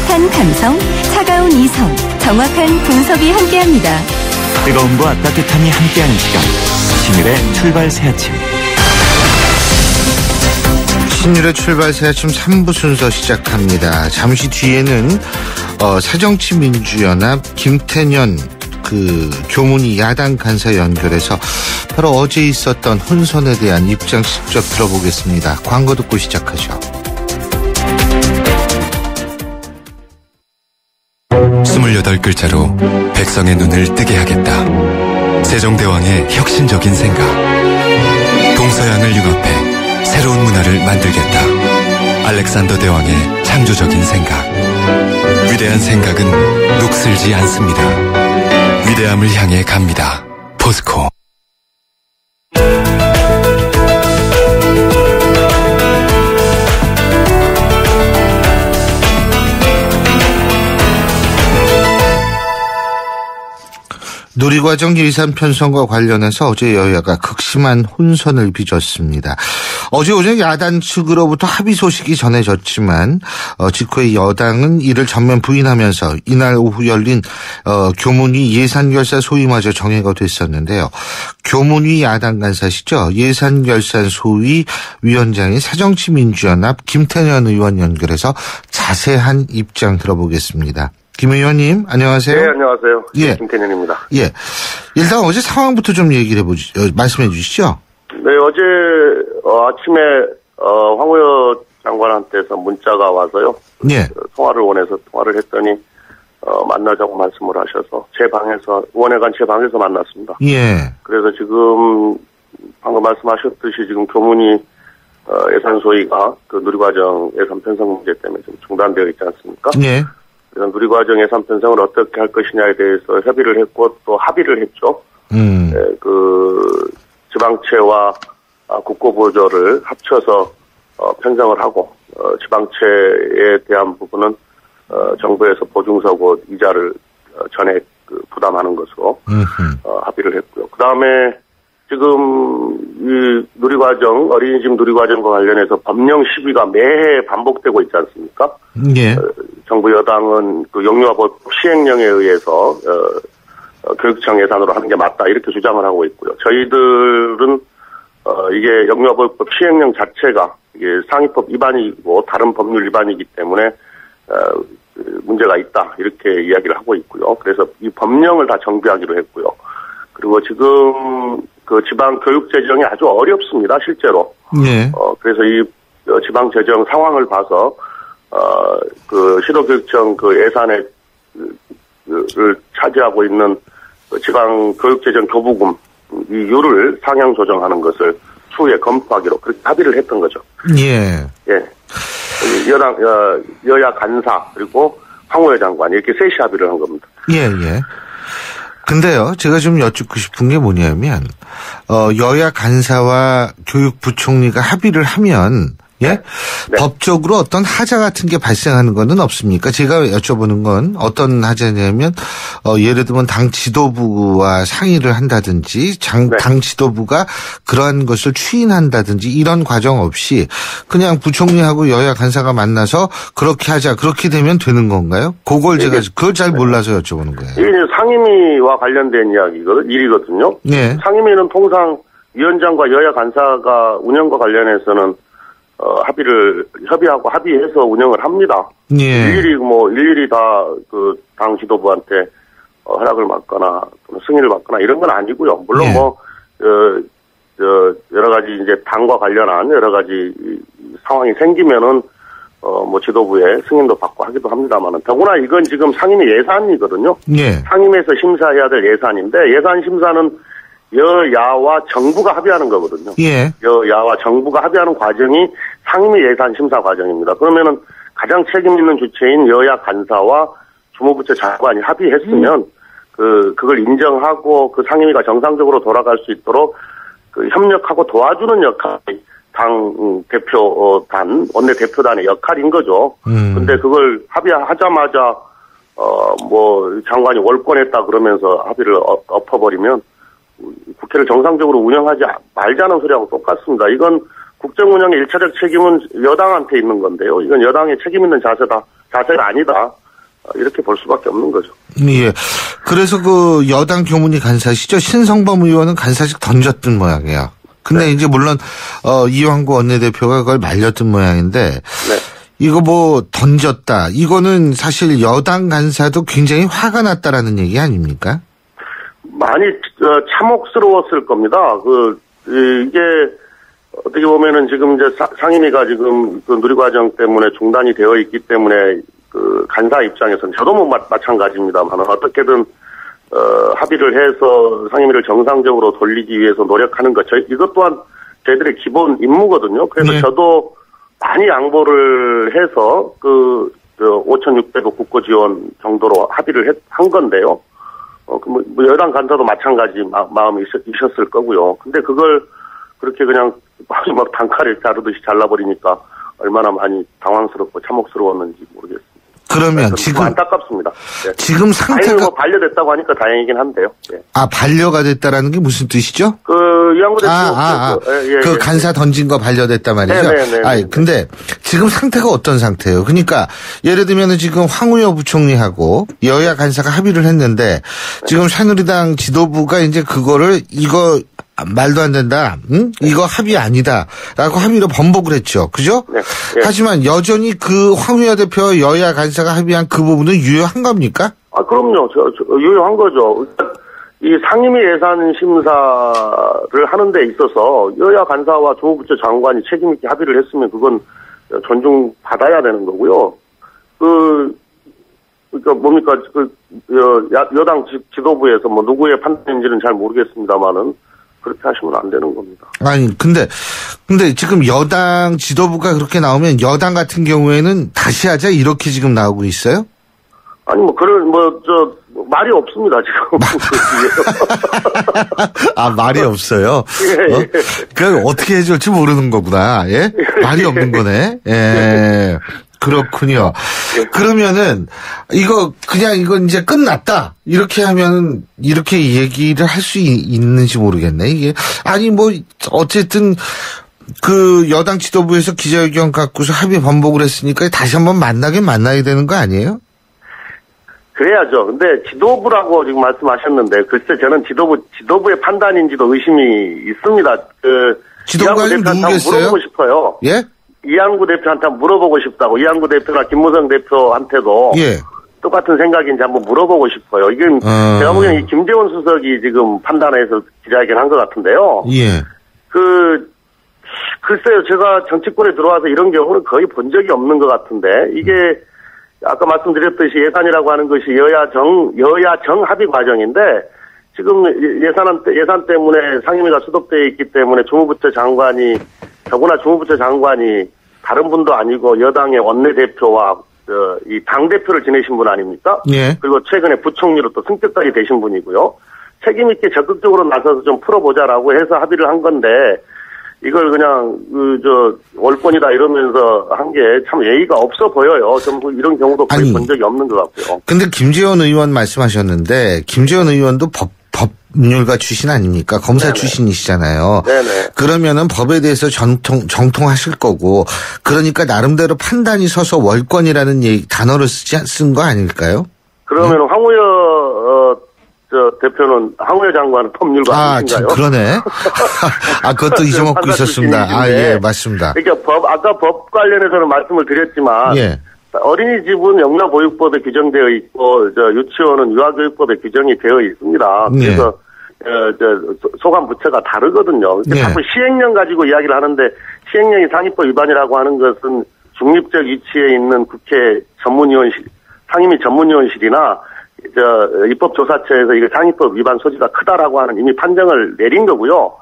따뜻한 감성, 차가운 이성, 정확한 분석이 함께합니다. 뜨거움과 따뜻함이 함께하는 시간, 신율의 출발 새아침. 신율의 출발 새아침 3부 순서 시작합니다. 잠시 뒤에는 새정치민주연합 김태년 교문위 야당 간사 연결해서 바로 어제 있었던 혼선에 대한 입장 직접 들어보겠습니다. 광고 듣고 시작하죠. 28글자로 백성의 눈을 뜨게 하겠다. 세종대왕의 혁신적인 생각. 동서양을 융합해 새로운 문화를 만들겠다. 알렉산더 대왕의 창조적인 생각. 위대한 생각은 녹슬지 않습니다. 위대함을 향해 갑니다. 포스코. 누리과정 예산 편성과 관련해서 어제 여야가 극심한 혼선을 빚었습니다. 어제 오전 야당 측으로부터 합의 소식이 전해졌지만 직후에 여당은 이를 전면 부인하면서 이날 오후 열린 교문위 예산결산 소위마저 정회가 됐었는데요. 교문위 야당 간사시죠. 예산결산 소위 위원장인 새정치민주연합 김태년 의원 연결해서 자세한 입장 들어보겠습니다. 김 의원님, 안녕하세요. 네, 안녕하세요. 예. 김태년입니다. 예. 일단 어제 상황부터 좀 얘기를 말씀해 주시죠. 네, 어제, 아침에, 황우여 장관한테서 문자가 와서요. 예. 통화를 원해서 통화를 했더니, 만나자고 말씀을 하셔서, 의원회관 제 방에서 만났습니다. 예. 그래서 지금, 방금 말씀하셨듯이 지금 교문위, 예산 소위가 그 누리과정 예산 편성 문제 때문에 좀 중단되어 있지 않습니까? 예. 누리과정 예산 편성을 어떻게 할 것이냐에 대해서 협의를 했고 또 합의를 했죠. 네, 지방채와 국고보조를 합쳐서 편성을 하고 지방채에 대한 부분은 정부에서 보증서고 이자를 전액 부담하는 것으로 합의를 했고요. 그 다음에 지금 이 누리과정 어린이집 누리과정과 관련해서 법령 시비가 매해 반복되고 있지 않습니까? 예. 정부 여당은 그 영유아법 시행령에 의해서 교육청 예산으로 하는 게 맞다 이렇게 주장을 하고 있고요. 저희들은 이게 영유아법 시행령 자체가 이게 상위법 위반이고 다른 법률 위반이기 때문에 문제가 있다 이렇게 이야기를 하고 있고요. 그래서 이 법령을 다 정비하기로 했고요. 그리고 지금 그 지방 교육 재정이 아주 어렵습니다, 실제로. 예. 그래서 이 지방 재정 상황을 봐서 그 시도교육청 그 예산을 차지하고 있는 지방 교육 재정 교부금 이 율을 상향 조정하는 것을 추후에 검토하기로 그렇게 합의를 했던 거죠. 예. 예. 여야 간사 그리고 황우여 장관 이렇게 셋이 합의를 한 겁니다. 예, 예. 근데요, 제가 좀 여쭙고 싶은 게 뭐냐면, 여야 간사와 교육부총리가 합의를 하면, 예? 네. 법적으로 어떤 하자 같은 게 발생하는 거는 없습니까? 제가 여쭤보는 건 어떤 하자냐면, 예를 들면 당 지도부와 상의를 한다든지, 네. 당 지도부가 그러한 것을 추인한다든지 이런 과정 없이 그냥 부총리하고 여야 간사가 만나서 그렇게 하자, 그렇게 되면 되는 건가요? 그걸 제가 그걸 잘 몰라서 여쭤보는 거예요. 이게 상임위와 관련된 일이거든요. 네. 상임위는 통상 위원장과 여야 간사가 운영과 관련해서는 협의하고 합의해서 운영을 합니다. 예. 일일이 다 그 당 지도부한테 허락을 받거나 또는 승인을 받거나 이런 건 아니고요. 물론 예. 여러 가지 이제 당과 관련한 여러 가지 상황이 생기면은 지도부의 승인도 받고 하기도 합니다만은 더구나 이건 지금 상임위 예산이거든요. 예. 상임위에서 심사해야 될 예산인데 예산 심사는 여야와 정부가 합의하는 거거든요. 예. 여야와 정부가 합의하는 과정이 상임위 예산 심사 과정입니다. 그러면은 가장 책임 있는 주체인 여야 간사와 주무부처 장관이 합의했으면 그걸 인정하고 그 상임위가 정상적으로 돌아갈 수 있도록 그 협력하고 도와주는 역할이 당 대표단 원내 대표단의 역할인 거죠. 근데 그걸 합의하자마자 장관이 월권했다 그러면서 합의를 엎어버리면 국회를 정상적으로 운영하지 말자는 소리하고 똑같습니다. 이건 국정 운영의 일차적 책임은 여당한테 있는 건데요. 이건 여당의 책임 있는 자세가 아니다. 이렇게 볼 수밖에 없는 거죠. 예. 그래서 그 여당 교문위 간사시죠. 신성범 의원은 간사직 던졌던 모양이에요. 근데 이제 물론 이완구 원내대표가 그걸 말렸던 모양인데 이거 뭐 던졌다. 이거는 사실 여당 간사도 굉장히 화가 났다라는 얘기 아닙니까? 많이 참혹스러웠을 겁니다. 이게 어떻게 보면은 지금 이제 상임위가 지금 그 누리과정 때문에 중단이 되어 있기 때문에 그 간사 입장에서는 저도 뭐 마찬가지입니다만 어떻게든 합의를 해서 상임위를 정상적으로 돌리기 위해서 노력하는 것, 이것 또한 저희들의 기본 임무거든요. 그래서 저도 많이 양보를 해서 5,600억 국고 지원 정도로 합의를 한 건데요. 뭐 여당 간사도 마찬가지 마음이 있었을 거고요. 근데 그걸 그렇게 그냥 마지막 단칼에 자르듯이 잘라버리니까 얼마나 많이 당황스럽고 참혹스러웠는지 모르겠습니다. 그러면 지금 안타깝습니다. 네. 지금 상태가 뭐 반려됐다고 하니까 다행이긴 한데요. 네. 반려가 됐다라는 게 무슨 뜻이죠? 이완구 대표 간사 던진 거 반려됐다 말이죠. 네. 근데 지금 상태가 어떤 상태예요? 그러니까 예를 들면은 지금 황우여 부총리하고 여야 간사가 합의를 했는데 지금 새누리당 지도부가 이제 그거를 이거 말도 안 된다. 응? 이거 합의 아니다라고 합의로 번복을 했죠. 그죠? 네. 하지만 여전히 그 황우여 대표 여야 간사가 합의한 그 부분은 유효한 겁니까? 그럼요. 유효한 거죠. 이 상임위 예산 심사를 하는 데 있어서 여야 간사와 조부처 장관이 책임 있게 합의를 했으면 그건 존중받아야 되는 거고요. 그러니까 뭡니까? 여당 지도부에서 뭐 누구의 판단인지는 잘 모르겠습니다만은 그렇게 하시면 안 되는 겁니다. 아니, 근데 지금 여당 지도부가 그렇게 나오면 여당 같은 경우에는 다시 하자 이렇게 지금 나오고 있어요? 아니, 말이 없습니다, 지금. 말이 없어요? 예. 그걸 어떻게 해줄지 모르는 거구나. 예? 말이 없는 거네. 예. 그렇군요. 그러면은 이건 이제 끝났다. 이렇게 하면 이렇게 얘기를 할 수 있는지 모르겠네. 이게 어쨌든 그 여당 지도부에서 기자회견 갖고서 합의 번복을 했으니까 다시 한번 만나야 되는 거 아니에요? 그래야죠. 근데 지도부라고 지금 말씀하셨는데 글쎄 저는 지도부의 판단인지도 의심이 있습니다. 지도부가 누구겠어요? 물어보고 싶어요. 예? 이완구 대표한테 한번 물어보고 싶다고. 이완구 대표나 김무성 대표한테도 똑같은 생각인지 한번 물어보고 싶어요. 이건 제가 보기에는 이 김재원 수석이 지금 판단해서 기자회견 한 것 같은데요. 예. 글쎄요. 제가 정치권에 들어와서 이런 경우는 거의 본 적이 없는 것 같은데 이게 아까 말씀드렸듯이 예산이라고 하는 것이 여야 정 합의 과정인데 지금 예산 때문에 상임위가 수독되어 있기 때문에 주무부처 장관이 더구나 주무부처 장관이 다른 분도 아니고 여당의 원내대표와 이 당대표를 지내신 분 아닙니까? 예. 그리고 최근에 부총리로 또 승격까지 되신 분이고요. 책임 있게 적극적으로 나서서 좀 풀어보자라고 해서 합의를 한 건데 이걸 그냥 월권이다 이러면서 한 게 참 예의가 없어 보여요. 좀 이런 경우도 거의 본 적이 없는 것 같고요. 근데 김재원 의원 말씀하셨는데 김재원 의원도 법률가 출신 아닙니까? 검사 출신이시잖아요. 네네. 그러면은 법에 대해서 정통하실 거고 그러니까 나름대로 판단이 서서 월권이라는 단어를 쓴 거 아닐까요? 그러면 황우여 황우여 장관은 법률가 아니신가요? 그러네. 그것도 잊어먹고 있었습니다. 예, 맞습니다. 그러니까 아까 법 관련해서는 말씀을 드렸지만 어린이집은 영유아보육법에 규정되어 있고 유치원은 유아교육법에 규정이 되어 있습니다. 그래서 소관 부처가 다르거든요. 자꾸 시행령 가지고 이야기를 하는데 시행령이 상위법 위반이라고 하는 것은 중립적 위치에 있는 국회 전문위원실, 상임위 전문위원실이나 입법조사처에서 이게 상위법 위반 소지가 크다라고 하는 이미 판정을 내린 거고요.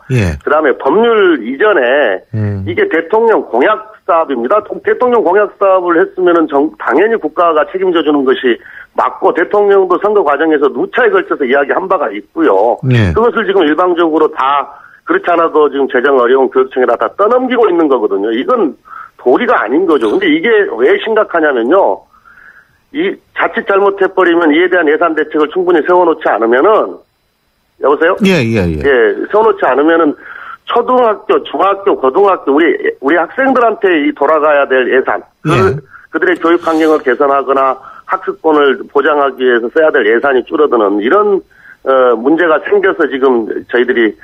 그다음에 법률 이전에 이게 대통령 공약 사업입니다. 대통령 공약 사업을 했으면은 당연히 국가가 책임져 주는 것이 맞고 대통령도 선거 과정에서 누차에 걸쳐서 이야기한 바가 있고요. 그것을 지금 일방적으로 다 그렇지 않아도 지금 재정 어려운 교육청에다 다 떠넘기고 있는 거거든요. 이건 도리가 아닌 거죠. 근데 이게 왜 심각하냐면요. 이 자칫 잘못해버리면 이에 대한 예산 대책을 충분히 세워놓지 않으면은 여보세요? 예. 세워놓지 않으면은 초등학교, 중학교, 고등학교 우리 학생들한테 이 돌아가야 될 예산, 그들의 교육 환경을 개선하거나 학습권을 보장하기 위해서 써야 될 예산이 줄어드는 이런 문제가 생겨서 지금 저희들이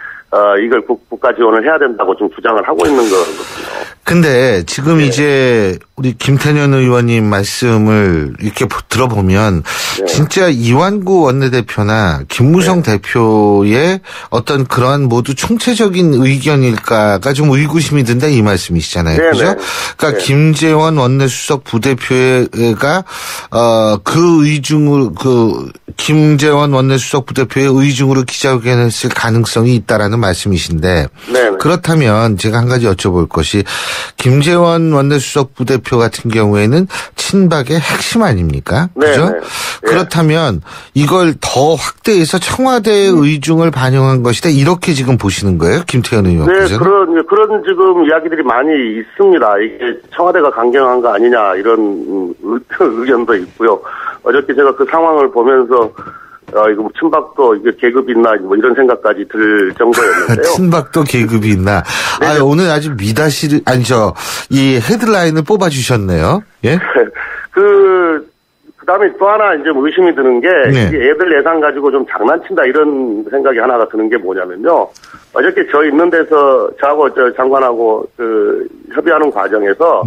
이걸 국가 지원을 해야 된다고 좀 주장을 하고 있는 거거든요. 근데 지금 이제 우리 김태년 의원님 말씀을 이렇게 들어보면 진짜 이완구 원내대표나 김무성 대표의 어떤 그러한 모두 총체적인 의견일까가 좀 의구심이 든다 이 말씀이시잖아요. 그죠? 그러니까 김재원 원내수석 부대표가 그 의중으로 김재원 원내수석 부대표의 의중으로 기자회견했을 가능성이 있다라는 말씀이신데 그렇다면 제가 한 가지 여쭤볼 것이 김재원 원내수석 부대표 같은 경우에는 친박의 핵심 아닙니까? 그죠? 그렇다면 이걸 더 확대해서 청와대의 의중을 반영한 것이다. 이렇게 지금 보시는 거예요? 김태현 의원께서는? 네, 그런 지금 이야기들이 많이 있습니다. 이게 청와대가 강경한 거 아니냐 이런 의견도 있고요. 어저께 제가 그 상황을 보면서 이거 뭐 친박도 이게 계급이 있나 뭐 이런 생각까지 들 정도였는데요. 친박도 계급이 있나? 오늘 아주 미다시를 이 헤드라인을 뽑아주셨네요. 예? 그다음에 또 하나 이제 의심이 드는 게 이게 애들 예산 가지고 좀 장난친다 이런 생각이 하나가 드는 게 뭐냐면요. 어저께 저 있는 데서 저하고 장관하고 협의하는 과정에서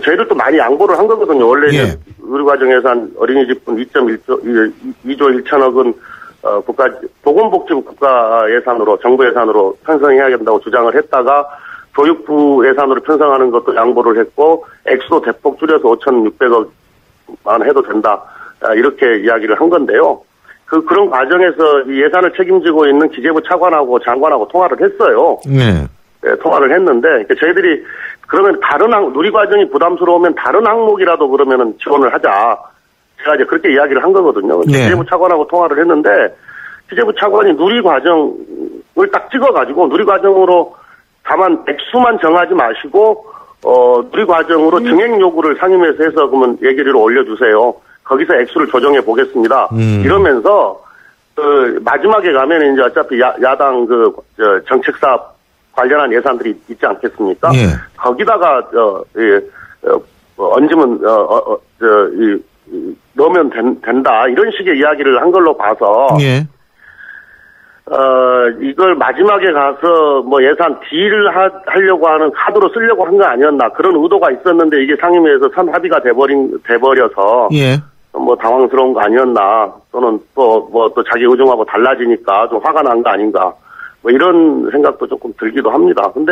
저희들도 많이 양보를 한 거거든요. 원래 의료과정 예산 어린이집분 2조 1천억은 보건복지부 국가 예산으로 정부 예산으로 편성해야 된다고 주장을 했다가 교육부 예산으로 편성하는 것도 양보를 했고 액수도 대폭 줄여서 5,600억만 해도 된다 이렇게 이야기를 한 건데요. 그런 과정에서 이 예산을 책임지고 있는 기재부 차관하고 장관하고 통화를 했어요. 통화를 했는데 저희들이 그러면 다른 누리과정이 부담스러우면 다른 항목이라도 그러면은 지원을 하자. 제가 이제 그렇게 이야기를 한 거거든요. 기재부 차관하고 통화를 했는데 기재부 차관이 누리과정을 딱 찍어가지고 누리과정으로 다만 액수만 정하지 마시고 누리과정으로 증액 요구를 상임위에서 해서 그러면 예결위로 올려주세요. 거기서 액수를 조정해 보겠습니다. 이러면서 마지막에 가면 이제 어차피 야당 정책사업 관련한 예산들이 있지 않겠습니까? 거기다가 얹으면 넣으면 된다 이런 식의 이야기를 한 걸로 봐서 이걸 마지막에 가서 뭐 예산 딜을 하려고 하는 카드로 쓰려고 한 거 아니었나 그런 의도가 있었는데 이게 상임위에서 선합의가 돼버려서 뭐 당황스러운 거 아니었나 또는 또 자기 의중하고 달라지니까 좀 화가 난 거 아닌가. 뭐 이런 생각도 조금 들기도 합니다. 근데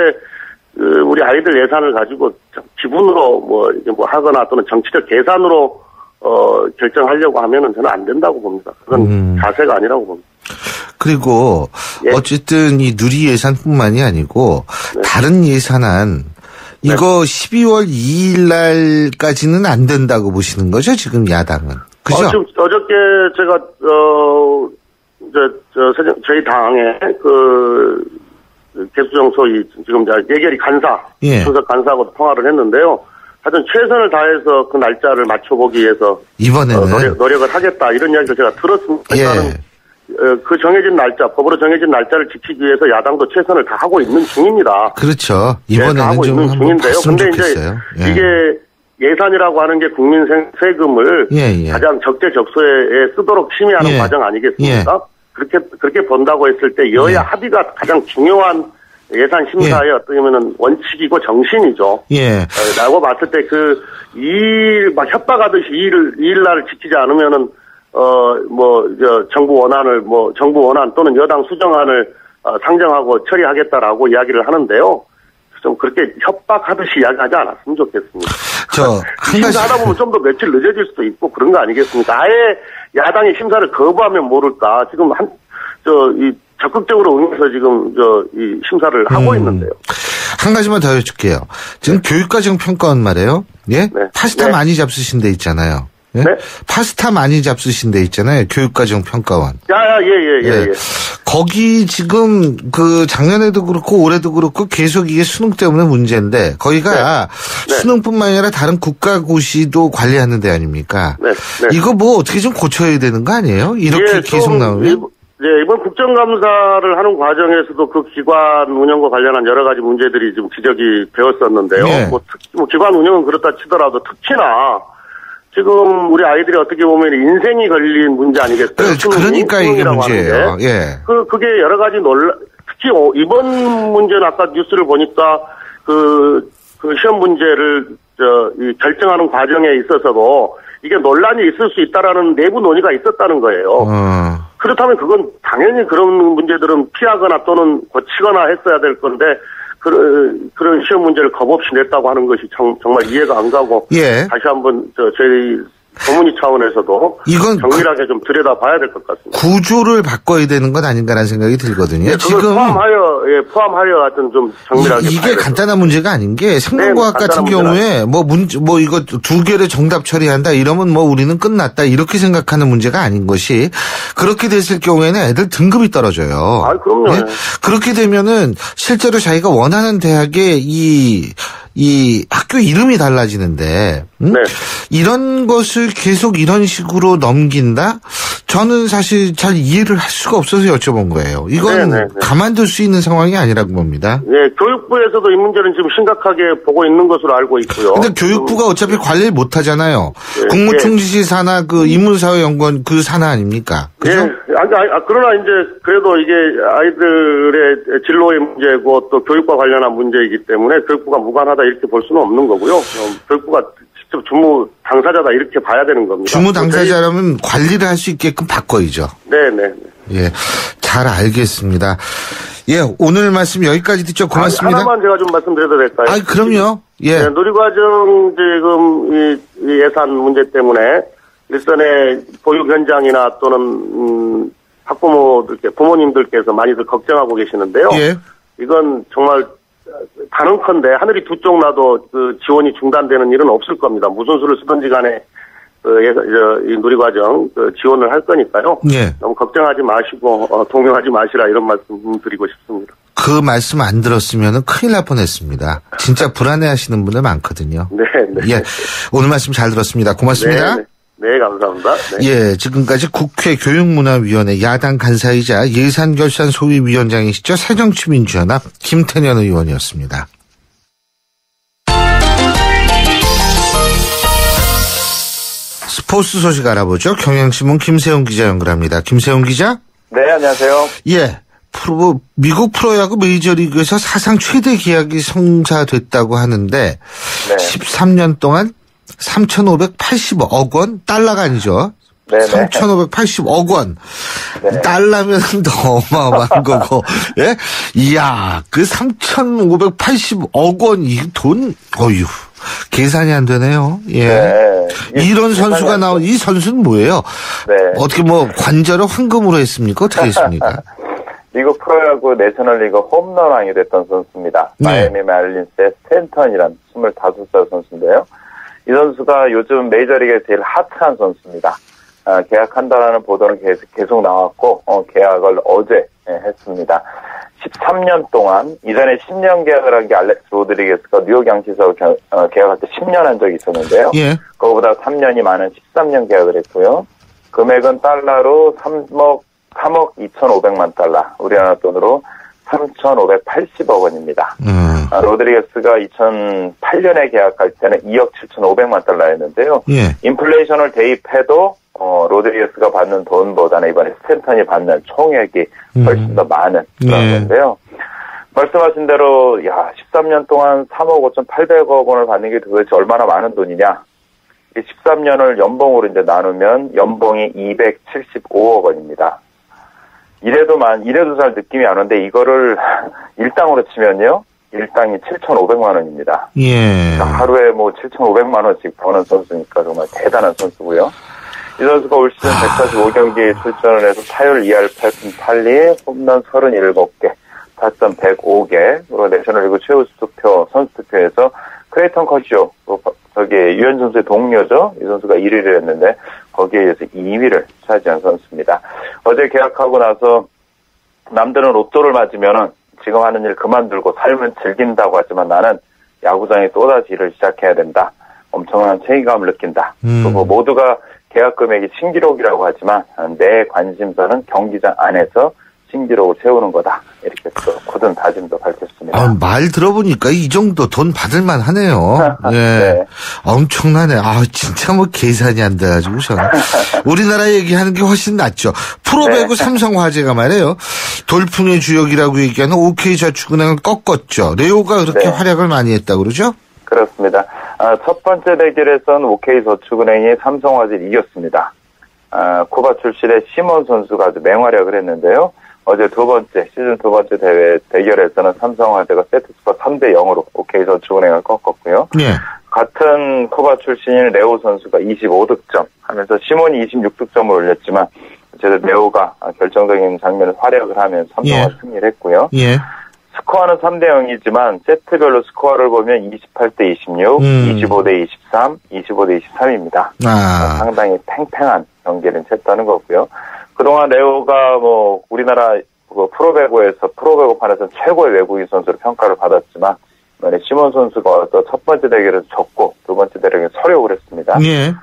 우리 아이들 예산을 가지고 기분으로 뭐 하거나 또는 정치적 계산으로 결정하려고 하면은 저는 안 된다고 봅니다. 그건 자세가 아니라고 봅니다. 그리고 어쨌든 이 누리 예산뿐만이 아니고 다른 예산안 이거 12월 2일 날까지는 안 된다고 보시는 거죠? 지금 야당은. 그죠? 지금 어저께 제가 저희 당의 개수정 소위 지금 예결위 간사, 수석 간사하고 통화를 했는데요. 하여튼 최선을 다해서 그 날짜를 맞춰보기 위해서 이번에는 노력을 하겠다 이런 이야기를 제가 들었습니다. 그 정해진 날짜, 법으로 정해진 날짜를 지키기 위해서 야당도 최선을 다하고 있는 중입니다. 그렇죠. 이번에는 하고 좀 있는 중인데요. 근데 좋겠어요. 이제 이게 예산이라고 하는 게 국민 세금을 가장 적재적소에 쓰도록 심의하는 과정 아니겠습니까? 그렇게 본다고 했을 때 여야 합의가 가장 중요한 예산 심사의 어떻게 보면은 원칙이고 정신이죠. 라고 봤을 때 막 협박하듯이 2일 날을 지키지 않으면은 정부 원안 또는 여당 수정안을 상정하고 처리하겠다라고 이야기를 하는데요. 좀 그렇게 협박하듯이 이야기하지 않았으면 좋겠습니다. 심사하다 보면 좀 더 며칠 늦어질 수도 있고 그런 거 아니겠습니까? 아예 야당이 심사를 거부하면 모를까. 지금 적극적으로 응해서 지금 이 심사를 하고 있는데요. 한 가지만 더 여쭐게요. 지금 교육과정 평가원 말이에요. 파스타 많이 잡수신 데 있잖아요. 파스타 많이 잡수신 데 있잖아요. 교육과정 평가원. 거기 지금 작년에도 그렇고 올해도 그렇고 계속 이게 수능 때문에 문제인데 거기가 수능뿐만 아니라 다른 국가고시도 관리하는 데 아닙니까? 이거 뭐 어떻게 좀 고쳐야 되는 거 아니에요? 이렇게 계속 나오면? 네, 이번 국정감사를 하는 과정에서도 그 기관 운영과 관련한 여러 가지 문제들이 좀 지적이 되었었는데요. 네. 뭐 기관 운영은 그렇다 치더라도 특히나 지금 우리 아이들이 어떻게 보면 인생이 걸린 문제 아니겠어요? 그러니까 이게 문제예요. 예. 그게 여러 가지 특히 이번 문제는 아까 뉴스를 보니까 그 시험 문제를 결정하는 과정에 있어서도 이게 논란이 있을 수 있다라는 내부 논의가 있었다는 거예요. 그렇다면 그건 당연히 그런 문제들은 피하거나 또는 고치거나 했어야 될 건데 그런 시험 문제를 겁없이 냈다고 하는 것이 정말 이해가 안 가고 예. 다시 한번 저희 고문위 차원에서도 이건 정밀하게 좀 들여다봐야 될 것 같습니다. 구조를 바꿔야 되는 건 아닌가라는 생각이 들거든요. 네, 지금 포함하여 하여튼 좀 정밀하게 이게 간단한 문제가 아닌 게 생명과학 네, 같은 경우에 뭐 이거 두 개를 정답 처리한다 이러면 뭐 우리는 끝났다 이렇게 생각하는 문제가 아닌 것이 그렇게 됐을 경우에는 애들 등급이 떨어져요. 아, 그럼요. 네? 그렇게 되면은 실제로 자기가 원하는 대학의 이 학교 이름이 달라지는데 네. 이런 것을 계속 이런 식으로 넘긴다? 저는 사실 잘 이해를 할 수가 없어서 여쭤본 거예요. 이건 네. 가만둘 수 있는 상황이 아니라고 봅니다. 네, 교육부에서도 이 문제는 지금 심각하게 보고 있는 것으로 알고 있고요. 근데 교육부가 어차피 관리를 못 하잖아요. 네, 국무총리실 산하 그 인문사회연구원 그 산하 아닙니까? 그죠? 네. 그러나 이제 그래도 이게 아이들의 진로의 문제고 또 교육과 관련한 문제이기 때문에 교육부가 무관하다 이렇게 볼 수는 없는 거고요. 교육부가 직접 주무 당사자다 이렇게 봐야 되는 겁니다. 주무 당사자라면 관리를 할 수 있게끔 바꿔야죠. 네네. 예, 잘 알겠습니다. 예, 오늘 말씀 여기까지 듣죠. 고맙습니다. 하나만 제가 좀 말씀드려도 될까요? 아, 그럼요. 예. 네, 누리과정 지금 이 예산 문제 때문에 일선의 보육 현장이나 또는 부모님들께서 많이들 걱정하고 계시는데요. 예. 이건 정말 단언컨대 하늘이 두 쪽 나도 그 지원이 중단되는 일은 없을 겁니다. 무슨 수를 쓰든지 간에 이 누리과정 지원을 할 거니까요. 예. 너무 걱정하지 마시고 동요하지 마시라 이런 말씀 드리고 싶습니다. 그 말씀 안 들었으면 큰일 날 뻔했습니다. 진짜 불안해하시는 분들 많거든요. 네. 예, 오늘 말씀 잘 들었습니다. 고맙습니다. 네, 감사합니다. 네. 예, 지금까지 국회 교육문화위원회 야당 간사이자 예산결산소위위원장이시죠. 새정치민주연합 김태년 의원이었습니다. 스포츠 소식 알아보죠. 경향신문 김세훈 기자 연결합니다. 김세훈 기자. 네, 안녕하세요. 예, 미국 프로야구 메이저리그에서 사상 최대 계약이 성사됐다고 하는데 네. 13년 동안 3,580억 원, 달러가 아니죠. 네네. 3,580억 원. 네. 달러면 더 어마어마한 거고. 예? 이야, 그 3,580억 원, 이 돈, 어휴, 계산이 안 되네요. 예. 네. 이런 선수가 나온, 이 선수는 뭐예요? 네. 어떻게 뭐, 관절을 황금으로 했습니까? 어떻게 했습니까? 미국 프로야구 내셔널리그 홈런왕이 됐던 선수입니다. 네. 마이애미 말린스의 스탠턴이란 25살 선수인데요. 이 선수가 요즘 메이저리그에 제일 핫한 선수입니다. 계약한다라는 보도는 계속 나왔고 계약을 어제 했습니다. 13년 동안 이전에 10년 계약을 한 게 알렉스 로드리게스가 뉴욕 양키스하고 계약할 때 10년 한 적이 있었는데요. 예. 그거보다 3년이 많은 13년 계약을 했고요. 금액은 달러로 3억 2,500만 달러, 우리나라 돈으로 3,580억 원입니다. 로드리게스가 2008년에 계약할 때는 2억 7,500만 달러였는데요. 예. 인플레이션을 대입해도 로드리게스가 받는 돈보다는 이번에 스탠턴이 받는 총액이 훨씬 더 많은 그런 예. 건데요. 말씀하신 대로 13년 동안 3억 5,800억 원을 받는 게 도대체 얼마나 많은 돈이냐. 13년을 연봉으로 이제 나누면 연봉이 275억 원입니다. 이래도 잘 느낌이 안 오는데 이거를 일당으로 치면요. 일당이 7,500만 원입니다. 예. 그러니까 하루에 7,500만 원씩 버는 선수니까 정말 대단한 선수고요. 이 선수가 올 시즌 145경기에 출전을 해서 타율 2할 8푼 8리, 홈런 37개, 타점 105개, 내셔널리그 최우수 투표, 선수 투표에서 크레이턴 커쇼, 유현 선수의 동료죠. 이 선수가 1위를 했는데 거기에 의해서 2위를 차지한 선수입니다. 어제 계약하고 나서 남들은 로또를 맞으면은 지금 하는 일 그만두고 삶을 즐긴다고 하지만 나는 야구장에 또다시 일을 시작해야 된다. 엄청난 책임감을 느낀다. 그리고 모두가 계약 금액이 신기록이라고 하지만 내 관심사는 경기장 안에서 신기록을 세우는 거다. 이렇게 또 굳은 다짐도 밝혔습니다. 말 들어보니까 이 정도 돈 받을만 하네요. 예. 네. 엄청나네. 진짜 뭐 계산이 안 돼가지고 저는. 우리나라 얘기하는 게 훨씬 낫죠. 프로배구 삼성화재가 말이에요. 돌풍의 주역이라고 얘기하는 OK저축은행을 꺾었죠. 레오가 그렇게 활약을 많이 했다고 그러죠? 그렇습니다. 첫 번째 대결에서는 OK저축은행이 삼성화재를 이겼습니다. 쿠바 출신의 시몬 선수가 아주 맹활약을 했는데요. 어제 시즌 두 번째 대결에서는 삼성화재가 세트스코어 3대0으로 OK저축은행을 꺾었고요. 예. 같은 쿠바 출신인 레오 선수가 25득점 하면서 시몬이 26득점을 올렸지만 어쨌든 레오가 결정적인 장면을 활약을 하면서 삼성화재가 승리를 했고요. 예. 스코어는 3대0이지만 세트별로 스코어를 보면 28대 26, 25대 23, 25대 23입니다. 상당히 팽팽한 경기를 쳤다는 거고요. 그동안 레오가 우리나라 프로배구에서 프로배구판에서 최고의 외국인 선수로 평가를 받았지만 이번에 시몬 선수가 첫 번째 대결에서 졌고 두 번째 대결에서 서력을 했습니다. 예.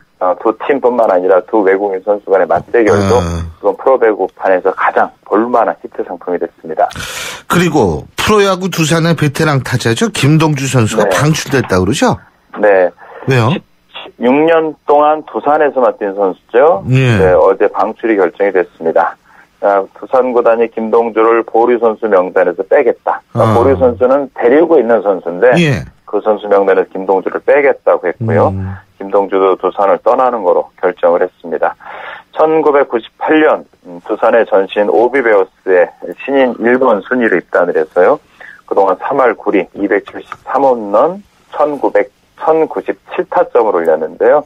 두 팀뿐만 아니라 두 외국인 선수 간의 맞대결도 그건 프로배구판에서 가장 볼만한 히트 상품이 됐습니다. 그리고 프로야구 두산의 베테랑 타자죠. 김동주 선수가 방출됐다고 그러죠? 네. 왜요? 6년 동안 두산에서만 뛴 선수죠. 예. 네, 어제 방출이 결정이 됐습니다. 두산 구단이 김동주를 보류 선수 명단에서 빼겠다. 보류 선수는 데리고 있는 선수인데 예. 그 선수 명단에서 김동주를 빼겠다고 했고요. 김동주도 두산을 떠나는 거로 결정을 했습니다. 1998년 두산의 전신 오비베어스의 신인 1번 순위로 입단을 했어요. 그동안 3할 9리 273홈런 1097타점을 올렸는데요.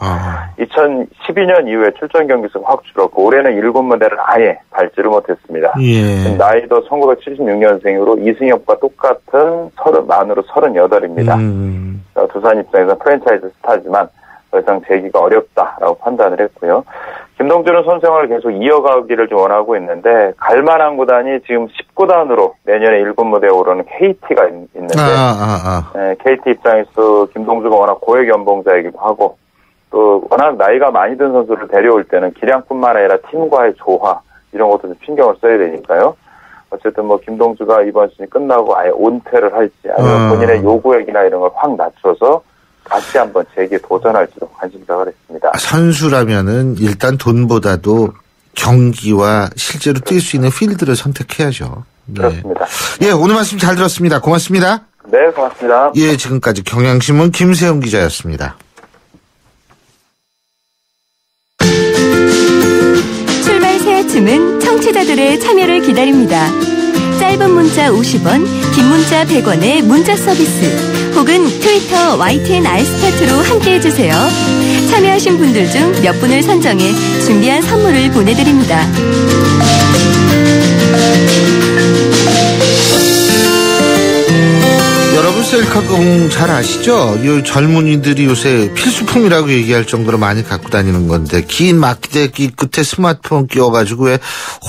2012년 이후에 출전 경기수가 확 줄었고 올해는 7무대를 아예 밟지를 못했습니다. 예. 나이도 1976년생으로 이승엽과 똑같은 만으로 38입니다. 두산 입장에서 프랜차이즈 스타지만 더 이상 재기가 어렵다라고 판단을 했고요. 김동주는 선수생활을 계속 이어가기를 좀 원하고 있는데 갈만한 구단이 지금 19단으로 내년에 7무대에 오르는 KT가 있는데 네, KT 입장에서 김동주가 워낙 고액 연봉자이기도 하고 또 워낙 나이가 많이 든 선수를 데려올 때는 기량뿐만 아니라 팀과의 조화 이런 것도 좀 신경을 써야 되니까요. 어쨌든 김동주가 이번 시즌 끝나고 아예 은퇴를 할지 아니면 본인의 요구액이나 이런 걸 확 낮춰서 다시 한번 재기에 도전할지도 관심사가 됐습니다. 선수라면은 일단 돈보다도 경기와 실제로 뛸 수 있는 필드를 선택해야죠. 네. 그렇습니다. 예, 오늘 말씀 잘 들었습니다. 고맙습니다. 네, 고맙습니다. 예, 지금까지 경향신문 김세훈 기자였습니다. 출발 새 아침은 청취자들의 참여를 기다립니다. 짧은 문자 50원, 긴 문자 100원의 문자 서비스 혹은 트위터 YTN 알스타트로 함께해주세요. 참여하신 분들 중 몇 분을 선정해 준비한 선물을 보내드립니다. 여러분 셀카봉 잘 아시죠? 이 젊은이들이 요새 필수품이라고 얘기할 정도로 많이 갖고 다니는 건데 긴 막대기 끝에 스마트폰 끼워가지고 왜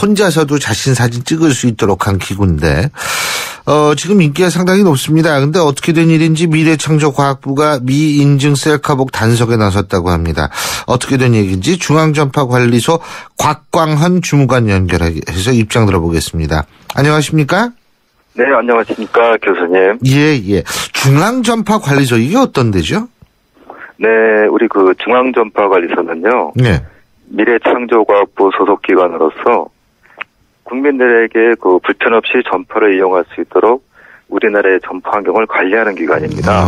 혼자서도 자신 사진 찍을 수 있도록 한 기구인데 지금 인기가 상당히 높습니다. 근데 어떻게 된 일인지 미래창조과학부가 미인증 셀카봉 단속에 나섰다고 합니다. 어떻게 된 얘기인지 중앙전파관리소 곽광헌 주무관 연결해서 입장 들어보겠습니다. 안녕하십니까? 네, 안녕하십니까, 교수님. 예. 중앙전파관리소, 이게 어떤 데죠? 네, 우리 중앙전파관리소는요. 네. 미래창조과학부 소속기관으로서 국민들에게 불편 없이 전파를 이용할 수 있도록 우리나라의 전파 환경을 관리하는 기관입니다.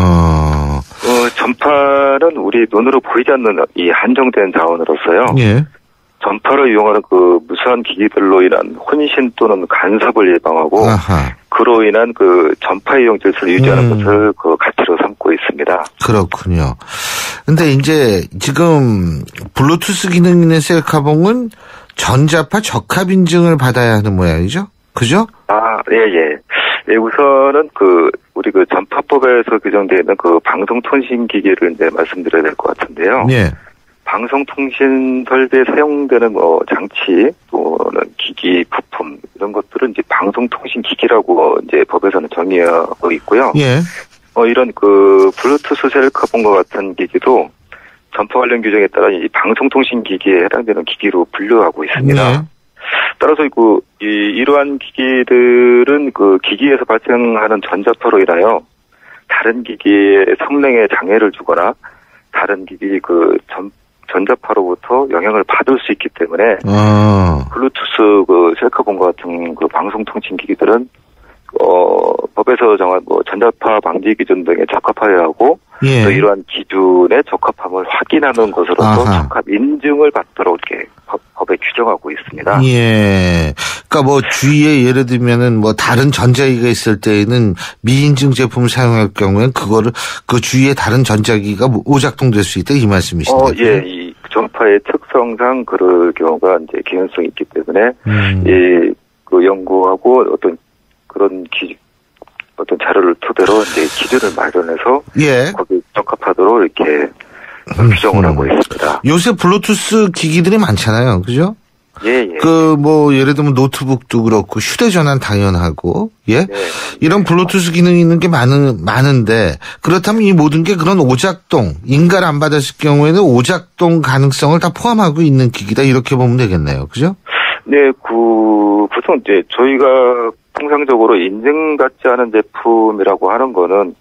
전파는 우리 눈으로 보이지 않는 이 한정된 자원으로서요. 예. 전파를 이용하는 무수한 기기들로 인한 혼신 또는 간섭을 예방하고 그로 인한 전파 이용 질서를 유지하는 것을 가치로 삼고 있습니다. 그렇군요. 근데 이제 지금 블루투스 기능 있는 셀카봉은 전자파 적합 인증을 받아야 하는 모양이죠? 그죠? 예. 우선은 우리 전파법에서 규정되어 있는 방송통신기기를 이제 말씀드려야 될 것 같은데요. 예. 방송통신 설비에 사용되는 장치 또는 기기 부품 이런 것들은 이제 방송통신 기기라고 이제 법에서는 정의하고 있고요. 예. 이런 블루투스 셀카봉과 같은 기기도 전파 관련 규정에 따라 이 방송통신기기에 해당되는 기기로 분류하고 있습니다. 네. 따라서 이러한 기기들은 그 기기에서 발생하는 전자파로 인하여 다른 기기의 성능에 장애를 주거나 다른 기기 그 전자파로부터 영향을 받을 수 있기 때문에 블루투스 그 셀카봉과 같은 그 방송통신기기들은 법에서 정한 뭐 전자파 방지 기준 등에 적합하여야 하고 예. 또 이러한 기준에 적합함을 확인하는 것으로서 적합 인증을 받도록 이렇게 법에 규정하고 있습니다. 예. 그러니까 뭐 주위에 예를 들면은 뭐 다른 전자기기가 있을 때에는 미인증 제품을 사용할 경우엔 그거를 그 주위에 다른 전자기기가 오작동될 수 있다 이 말씀이신가요? 예. 이 전파의 특성상 그럴 경우가 이제 개연성이 있기 때문에 그 연구하고 어떤 그런 어떤 자료를 토대로 이제 기준을 마련해서 예. 거기에 적합하도록 이렇게 규정을 하고 있습니다. 요새 블루투스 기기들이 많잖아요, 그죠? 예. 그 뭐 예를 들면 노트북도 그렇고 휴대전화는 당연하고 예. 이런 블루투스 기능이 있는 게 많은데 그렇다면 이 모든 게 그런 오작동 인가를 안 받았을 경우에는 오작동 가능성을 다 포함하고 있는 기기다 이렇게 보면 되겠네요, 그죠? 네, 보통 이제 저희가 통상적으로 인증받지 않은 제품이라고 하는 거는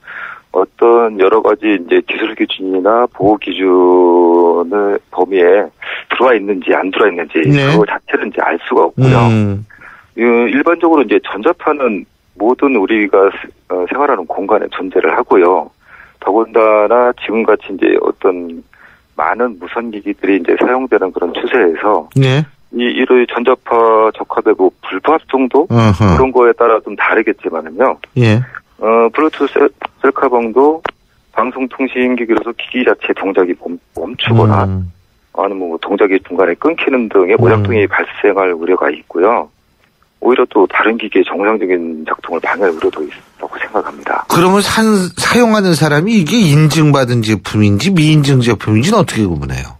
어떤 여러 가지 이제 기술 기준이나 보호 기준의 범위에 들어와 있는지 안 들어와 있는지 네. 그거 자체는 이제 알 수가 없고요. 일반적으로 이제 전자파는 모든 우리가 생활하는 공간에 존재를 하고요. 더군다나 지금같이 이제 어떤 많은 무선기기들이 이제 사용되는 그런 추세에서 네. 이런 전자파 적합의 뭐 불합 정도 그런 거에 따라 좀 다르겠지만은요. 예. 블루투스 셀카봉도 방송통신기기로서 기기 자체 동작이 멈추거나 아니면 뭐 동작이 중간에 끊기는 등의 오작동이 발생할 우려가 있고요. 오히려 또 다른 기기의 정상적인 작동을 방해할 우려도 있다고 생각합니다. 그러면 사용하는 사람이 이게 인증받은 제품인지 미인증 제품인지는 어떻게 구분해요?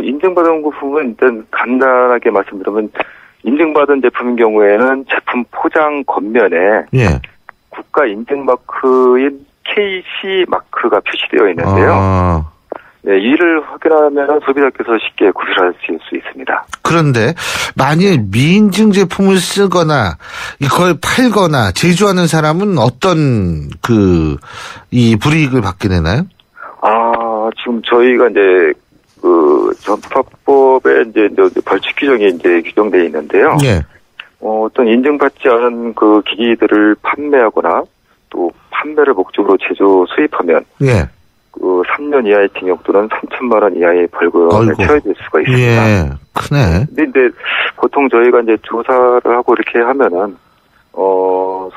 인증받은 제품은 일단 간단하게 말씀드리면 인증받은 제품인 경우에는 제품 포장 겉면에 예. 국가 인증 마크인 KC 마크가 표시되어 있는데요. 네, 이를 확인하면 소비자께서 쉽게 구별하실 수 있습니다. 그런데 만일 미인증 제품을 쓰거나 이걸 팔거나 제조하는 사람은 어떤 이 불이익을 받게 되나요? 지금 저희가 이제 그 전파법에 이제 벌칙 규정이 이제 규정되어 있는데요. 예. 어떤 인증받지 않은 그 기기들을 판매하거나 또 판매를 목적으로 제조 수입하면 예. 그 3년 이하의 징역 또는 3천만 원 이하의 벌금에 처해질 수가 있습니다. 예, 크네. 근데 보통 저희가 이제 조사를 하고 이렇게 하면은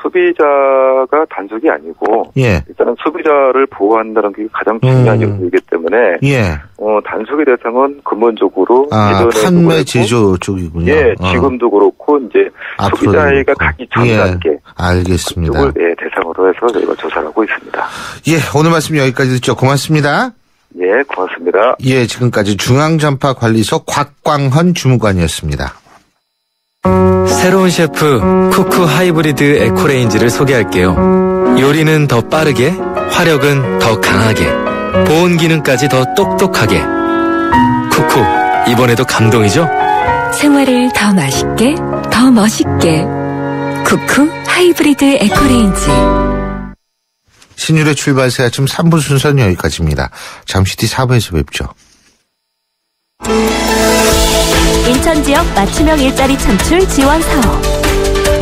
소비자가 단속이 아니고 예. 일단은 소비자를 보호한다는 게 가장 중요한 요소이기 때문에 예. 단속의 대상은 근본적으로 판매 제조 쪽이군요. 예, 지금도 그렇고 이제 소비자가 가기 전 단계. 알겠습니다. 그쪽을 대상으로 해서 저희가 조사를 하고 있습니다. 예, 오늘 말씀 여기까지 듣죠. 고맙습니다. 예, 고맙습니다. 예, 지금까지 중앙전파관리소 곽광헌 주무관이었습니다. 새로운 셰프 쿠쿠 하이브리드 에코레인지를 소개할게요. 요리는 더 빠르게, 화력은 더 강하게, 보온 기능까지 더 똑똑하게. 쿠쿠, 이번에도 감동이죠? 생활을 더 맛있게, 더 멋있게. 쿠쿠 하이브리드 에코레인지. 신율의 출발새 아침 3부 순서는 여기까지입니다. 잠시 뒤 4부에서 뵙죠. 인천 지역 맞춤형 일자리 창출 지원 사업.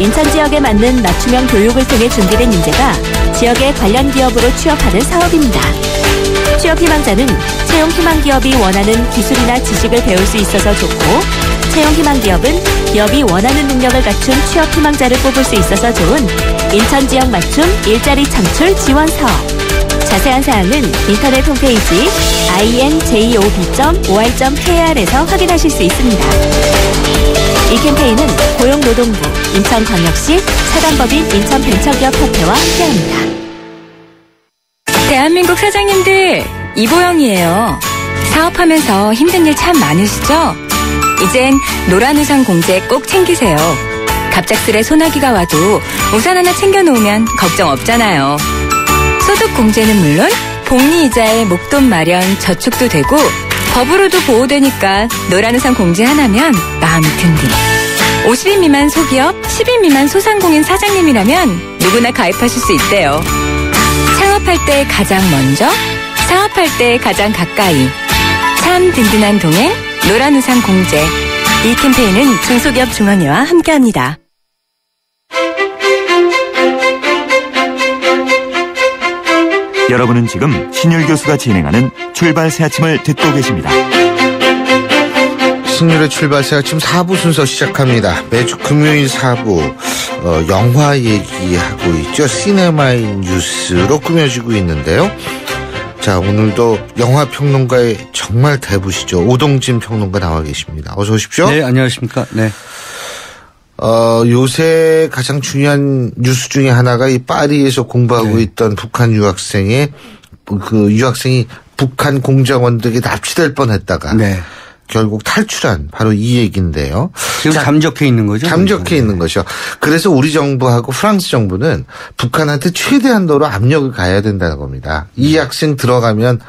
인천 지역에 맞는 맞춤형 교육을 통해 준비된 인재가 지역의 관련 기업으로 취업하는 사업입니다. 취업 희망자는 채용 희망 기업이 원하는 기술이나 지식을 배울 수 있어서 좋고, 채용 희망 기업은 기업이 원하는 능력을 갖춘 취업 희망자를 뽑을 수 있어서 좋은 인천 지역 맞춤 일자리 창출 지원 사업. 자세한 사항은 인터넷 홈페이지 injob.or.kr에서 확인하실 수 있습니다. 이 캠페인은 고용노동부, 인천광역시, 사단법인 인천벤처기업협회와 함께합니다. 대한민국 사장님들, 이보영이에요. 사업하면서 힘든 일 참 많으시죠? 이젠 노란 우산 공제 꼭 챙기세요. 갑작스레 소나기가 와도 우산 하나 챙겨놓으면 걱정 없잖아요. 소득 공제는 물론 복리 이자에 목돈 마련 저축도 되고 법으로도 보호되니까 노란우산 공제 하나면 마음이 든든. 50인 미만 소기업, 10인 미만 소상공인 사장님이라면 누구나 가입하실 수 있대요. 창업할 때 가장 먼저, 사업할 때 가장 가까이. 참 든든한 동행, 노란우산 공제. 이 캠페인은 중소기업중앙회와 함께합니다. 여러분은 지금 신율 교수가 진행하는 출발 새 아침을 듣고 계십니다. 신율의 출발 새 아침 4부 순서 시작합니다. 매주 금요일 4부 영화 얘기하고 있죠. 시네마인 뉴스로 꾸며지고 있는데요. 자, 오늘도 영화평론가의 정말 대부시죠. 오동진 평론가 나와 계십니다. 어서 오십시오. 네, 안녕하십니까. 네. 요새 가장 중요한 뉴스 중에 하나가 이 파리에서 공부하고 있던 북한 유학생이 북한 공작원들에게 납치될 뻔했다가 결국 탈출한 바로 이 얘기인데요. 지금 잠적해 있는 거죠? 잠적해 있는 거죠. 그래서 우리 정부하고 프랑스 정부는 북한한테 최대한도로 압력을 가해야 된다는 겁니다. 이 학생 들어가면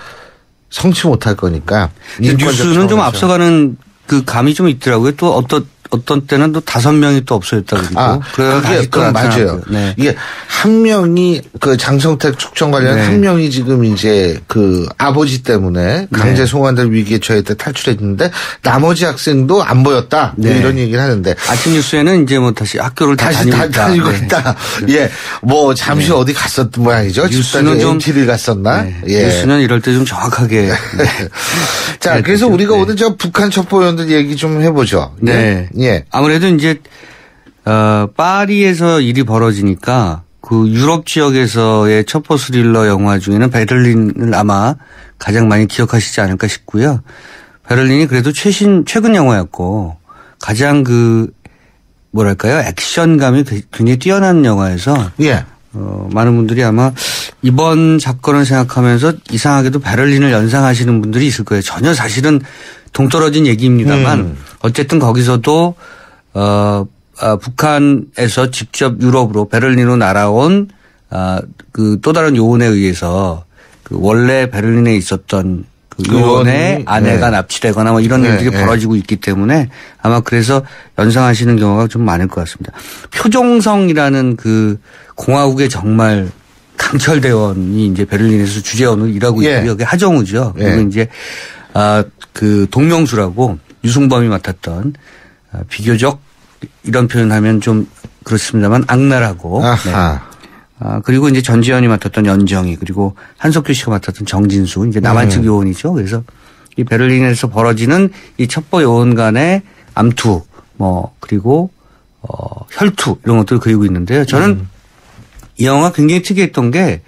성취 못할 거니까. 뉴스는 좀 앞서가는 그 감이 좀 있더라고요. 또 어떤 때는 또 5명이 또 없어졌다고 그러고. 그게 맞아요. 네. 이게 한 명이 그 장성택 축전 관련 한 명이 지금 이제 그 아버지 때문에 강제 송환될 위기에 처했다 탈출했는데 나머지 학생도 안 보였다. 뭐 이런 얘기를 하는데. 아침 뉴스에는 이제 뭐 다시 학교를 다니고 있다. 예. 뭐 잠시 어디 갔었던 모양이죠. 뉴스는 좀 MT를 갔었나? 예. 뉴스는 이럴 때 좀 정확하게. 자, 그래서 우리가 오늘 저 북한 첩보위원들 얘기 좀 해보죠. 네. 예. 아무래도 이제 파리에서 일이 벌어지니까 그 유럽 지역에서의 첩보 스릴러 영화 중에는 베를린을 아마 가장 많이 기억하시지 않을까 싶고요. 베를린이 그래도 최근 영화였고 가장 뭐랄까요? 액션감이 굉장히 뛰어난 영화여서 많은 분들이 아마 이번 사건을 생각하면서 이상하게도 베를린을 연상하시는 분들이 있을 거예요. 전혀 사실은 동떨어진 얘기입니다만 어쨌든 거기서도 북한에서 직접 유럽으로 베를린으로 날아온 그 또 다른 요원에 의해서 그 원래 베를린에 있었던 그 요원의 아내가 납치되거나 뭐 이런 일들이 벌어지고 있기 때문에 아마 그래서 연상하시는 경우가 좀 많을 것 같습니다. 표종성이라는 그 공화국의 정말 강철대원이 이제 베를린에서 주재원으로 일하고 있고요. 그게 하정우죠. 그리고 이제 그 동명수라고 유승범이 맡았던 비교적 이런 표현하면 좀 그렇습니다만 악랄하고 그리고 이제 전지현이 맡았던 연정이 그리고 한석규 씨가 맡았던 정진수 이제 남한 측 요원이죠. 그래서 이 베를린에서 벌어지는 이 첩보 요원 간의 암투 뭐 그리고 혈투 이런 것들을 그리고 있는데요. 저는 이 영화가 굉장히 특이했던 게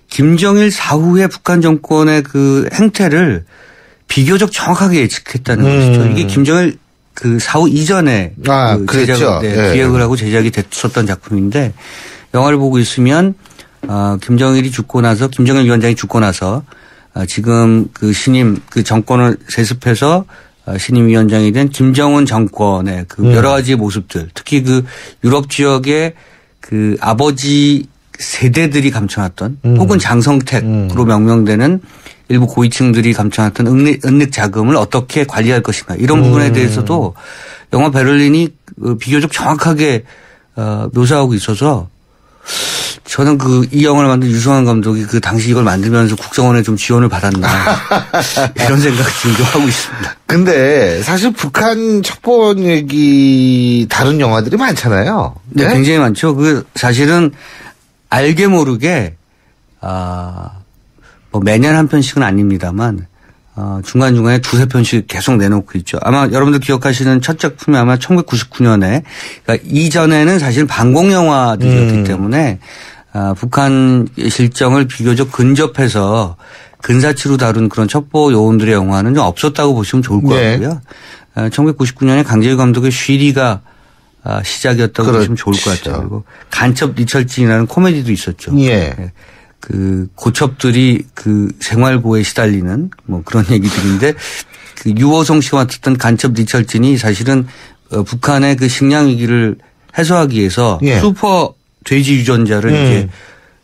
김정일 사후에 북한 정권의 그 행태를 비교적 정확하게 예측했다는 것이죠. 이게 김정일 그 사후 이전에 기획을 하고 제작이 됐었던 작품인데 영화를 보고 있으면 김정일 위원장이 죽고 나서 지금 그 신임 그 정권을 세습해서 신임 위원장이 된 김정은 정권의 그 여러 가지 모습들 특히 그 유럽 지역의 그 아버지 세대들이 감춰놨던 혹은 장성택으로 명명되는 일부 고위층들이 감춰놨던 은닉 자금을 어떻게 관리할 것인가 이런 부분에 대해서도 영화 베를린이 비교적 정확하게 묘사하고 있어서 저는 이 영화를 만든 유승환 감독이 그 당시 이걸 만들면서 국정원에 좀 지원을 받았나 이런 생각을 지금 하고 있습니다. 근데 사실 북한 첩보 얘기 다른 영화들이 많잖아요. 네, 굉장히 많죠. 사실은 알게 모르게 뭐 매년 한 편씩은 아닙니다만 중간중간에 2-3편씩 계속 내놓고 있죠. 아마 여러분들 기억하시는 첫 작품이 아마 1999년에 그러니까 이전에는 사실 반공 영화들이었기 때문에 북한 실정을 비교적 근접해서 근사치로 다룬 그런 첩보 요원들의 영화는 좀 없었다고 보시면 좋을 것 같고요. 1999년에 강재규 감독의 쉬리가 시작이었다고 보시면 좋을 것 같아요. 그리고 간첩 리철진이라는 코미디도 있었죠. 그 고첩들이 그 생활고에 시달리는 뭐 그런 얘기들인데 그 유호성 씨가 맡았던 간첩 리철진이 사실은 북한의 그 식량 위기를 해소하기 위해서 슈퍼 돼지 유전자를 이제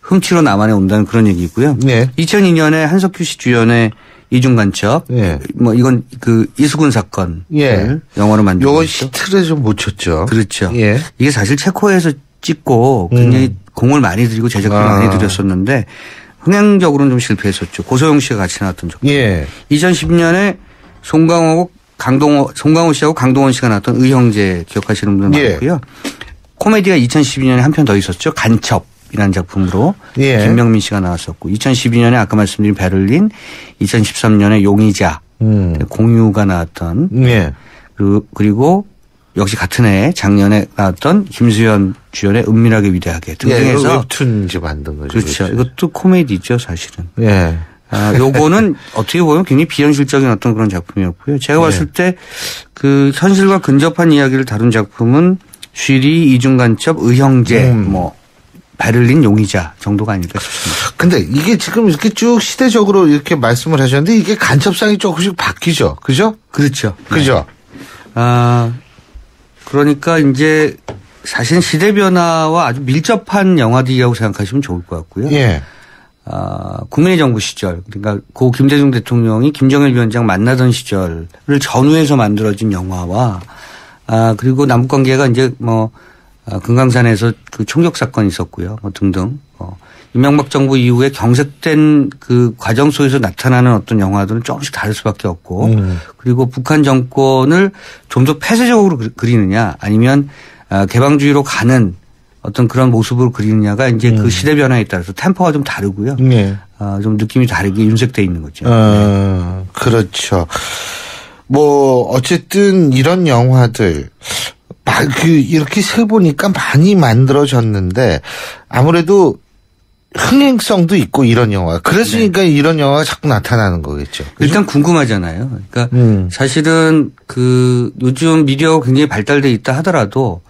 훔치러 남한에 온다는 그런 얘기고요. 네. 2002년에 한석규 씨 주연의 이중간첩. 네. 뭐 이건 그 이수근 사건. 예. 영화로 만든. 요건 시트를 좀 못 쳤죠. 그렇죠. 예. 이게 사실 체코에서 찍고 굉장히 공을 많이 들이고 제작비를 많이 들였었는데 흥행적으로는 좀 실패했었죠. 고소영 씨가 같이 나왔던 작품. 예. 2010년에 송강호 씨하고 강동원 씨가 나왔던 의형제 기억하시는 분들 많고요. 예. 코미디가 2012년에 한 편 더 있었죠. 간첩이라는 작품으로 예. 김명민 씨가 나왔었고 2012년에 아까 말씀드린 베를린, 2013년에 용의자 공유가 나왔던 예. 그리고 역시 같은 해에 작년에 나왔던 김수현 주연의 은밀하게 위대하게 등등해서 예, 웹툰 이제 만든 거죠. 그렇죠. 이것도 코미디죠, 사실은. 예. 요거는 어떻게 보면 굉장히 비현실적인 어떤 그런 작품이었고요. 제가 봤을 때 그 현실과 근접한 이야기를 다룬 작품은 쉬리, 이중간첩, 의형제, 뭐 베를린 용의자 정도가 아닐까 싶습니다. 근데 이게 지금 이렇게 쭉 시대적으로 이렇게 말씀을 하셨는데 이게 간첩상이 조금씩 바뀌죠. 그죠? 그렇죠. 그죠? 네. 그러니까 이제 사실 시대 변화와 아주 밀접한 영화들이라고 생각하시면 좋을 것 같고요. 예. 국민의 정부 시절, 그러니까 고 김대중 대통령이 김정일 위원장 만나던 시절을 전후해서 만들어진 영화와 그리고 남북 관계가 이제 뭐 금강산에서 그 총격 사건이 있었고요. 뭐 등등. 이명박 정부 이후에 경색된 그 과정 속에서 나타나는 어떤 영화들은 조금씩 다를 수밖에 없고 그리고 북한 정권을 좀 더 폐쇄적으로 그리느냐 아니면 개방주의로 가는 어떤 그런 모습으로 그리느냐가 이제 그 시대 변화에 따라서 템포가 좀 다르고요. 네. 좀 느낌이 다르게 윤색되어 있는 거죠. 네. 그렇죠. 뭐 어쨌든 이런 영화들 이렇게 세 보니까 많이 만들어졌는데 아무래도 흥행성도 있고 이런 영화. 그랬으니까 이런 영화가 자꾸 나타나는 거겠죠. 그죠? 일단 궁금하잖아요. 그러니까 사실은 그 요즘 미디어가 굉장히 발달돼 있다 하더라도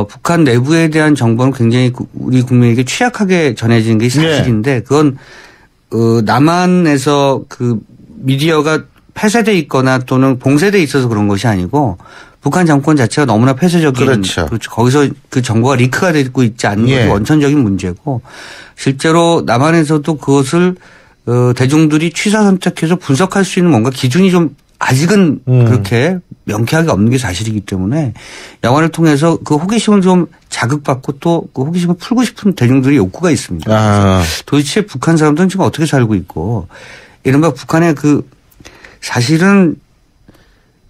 북한 내부에 대한 정보는 굉장히 우리 국민에게 취약하게 전해지는 게 사실인데 그건 남한에서 그 미디어가 폐쇄돼 있거나 또는 봉쇄돼 있어서 그런 것이 아니고 북한 정권 자체가 너무나 폐쇄적인 그렇죠. 거기서 그 정보가 리크가 되고 있지 않는 것이 원천적인 문제고 실제로 남한에서도 그것을 대중들이 취사 선택해서 분석할 수 있는 뭔가 기준이 좀 아직은 그렇게 명쾌하게 없는 게 사실이기 때문에 영화를 통해서 그 호기심을 좀 자극받고 또 그 호기심을 풀고 싶은 대중들의 욕구가 있습니다. 도대체 북한 사람들은 지금 어떻게 살고 있고 이른바 북한의 그 사실은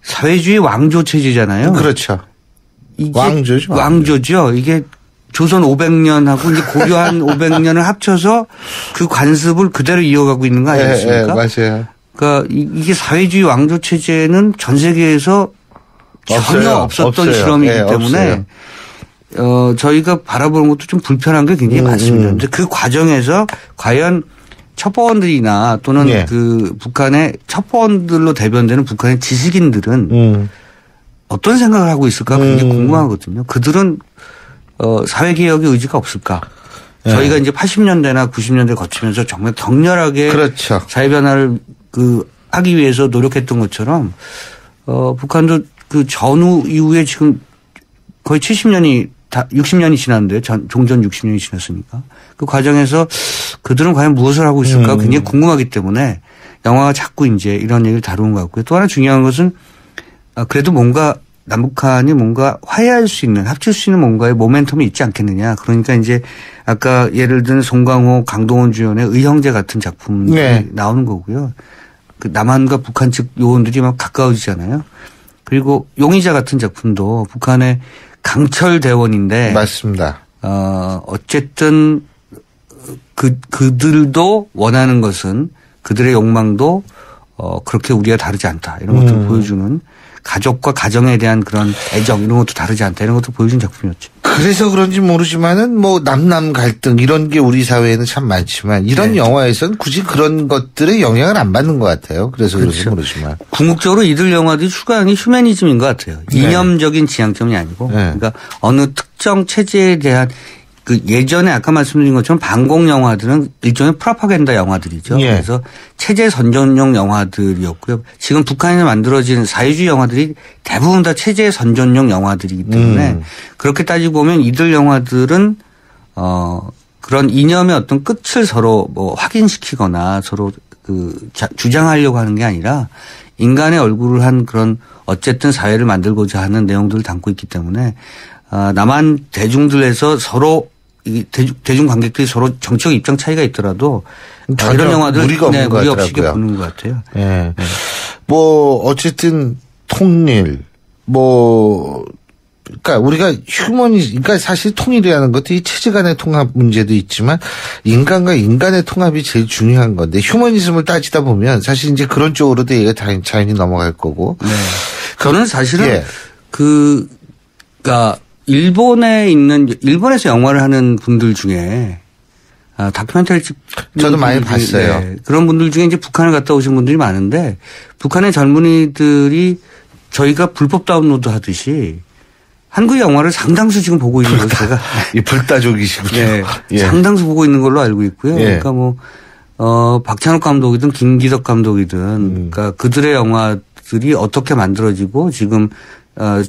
사회주의 왕조 체제잖아요. 그렇죠. 이게 왕조죠. 왕조죠. 이게 조선 500년하고 이제 고려한 500년을 합쳐서 그 관습을 그대로 이어가고 있는 거 아니겠습니까? 맞아요. 그러니까 이게 사회주의 왕조 체제는 전 세계에서 전혀 없었던 실험이기 때문에 저희가 바라보는 것도 좀 불편한 게 굉장히 많습니다. 그런데 그 과정에서 과연 첩보원들이나 또는 그 북한의 첩보원들로 대변되는 북한의 지식인들은 어떤 생각을 하고 있을까 굉장히 궁금하거든요. 그들은 사회개혁의 의지가 없을까? 저희가 이제 80년대나 90년대 거치면서 정말 격렬하게 그렇죠. 사회변화를 하기 위해서 노력했던 것처럼 북한도 그 전후 이후에 지금 거의 70년이 60년이 지났는데 종전 60년이 지났으니까 그 과정에서 그들은 과연 무엇을 하고 있을까 굉장히 궁금하기 때문에 영화가 자꾸 이제 이런 얘기를 다루는 것 같고요. 또 하나 중요한 것은 그래도 뭔가 남북한이 뭔가 화해할 수 있는 합칠 수 있는 뭔가의 모멘텀이 있지 않겠느냐. 그러니까 이제 아까 예를 든 송강호, 강동원 주연의 의형제 같은 작품이 나오는 거고요. 그 남한과 북한 측 요원들이 막 가까워지잖아요. 그리고 용의자 같은 작품도 북한의 강철 대원인데 맞습니다. 어쨌든 그들도 원하는 것은 그들의 욕망도 그렇게 우리가 다르지 않다. 이런 것들을 보여주는 가족과 가정에 대한 그런 애정 이런 것도 다르지 않다. 이런 것도 보여준 작품이었죠. 그래서 그런지 모르지만은 뭐 남남 갈등 이런 게 우리 사회에는 참 많지만 이런 영화에서는 굳이 그런 것들의 영향을 안 받는 것 같아요. 그래서 그런지 모르지만. 궁극적으로 이들 영화들이 추구하는 게 휴머니즘인 것 같아요. 이념적인 지향점이 아니고 그러니까 어느 특정 체제에 대한 그 예전에 아까 말씀드린 것처럼 반공 영화들은 일종의 프로파간다 영화들이죠. 그래서 체제 선전용 영화들이었고요. 지금 북한에서 만들어진 사회주의 영화들이 대부분 다 체제 선전용 영화들이기 때문에 그렇게 따지고 보면 이들 영화들은 그런 이념의 어떤 끝을 서로 뭐 확인시키거나 서로 주장하려고 하는 게 아니라 인간의 얼굴을 한 그런 어쨌든 사회를 만들고자 하는 내용들을 담고 있기 때문에 남한 대중들에서 서로 대중 관객들이 서로 정치적 입장 차이가 있더라도 이런 영화들 무리 없이 보는 것 같아요. 네. 네. 뭐 어쨌든 통일 그러니까 우리가 그러니까 사실 통일이라는 것도 이 체제 간의 통합 문제도 있지만 인간과 인간의 통합이 제일 중요한 건데 휴머니즘을 따지다 보면 사실 이제 그런 쪽으로도 얘가 자연히 넘어갈 거고. 네. 저는 사실은 그러니까 일본에서 영화를 하는 분들 중에 다큐멘터리 저도 많이 봤어요. 네. 그런 분들 중에 이제 북한을 갔다 오신 분들이 많은데 북한의 젊은이들이 저희가 불법 다운로드 하듯이 한국 영화를 상당수 지금 보고 있는 걸로 제가 불다족이시군요. 네. 예. 상당수 보고 있는 걸로 알고 있고요. 예. 그러니까 박찬욱 감독이든 김기덕 감독이든 그러니까 그들의 영화들이 어떻게 만들어지고 지금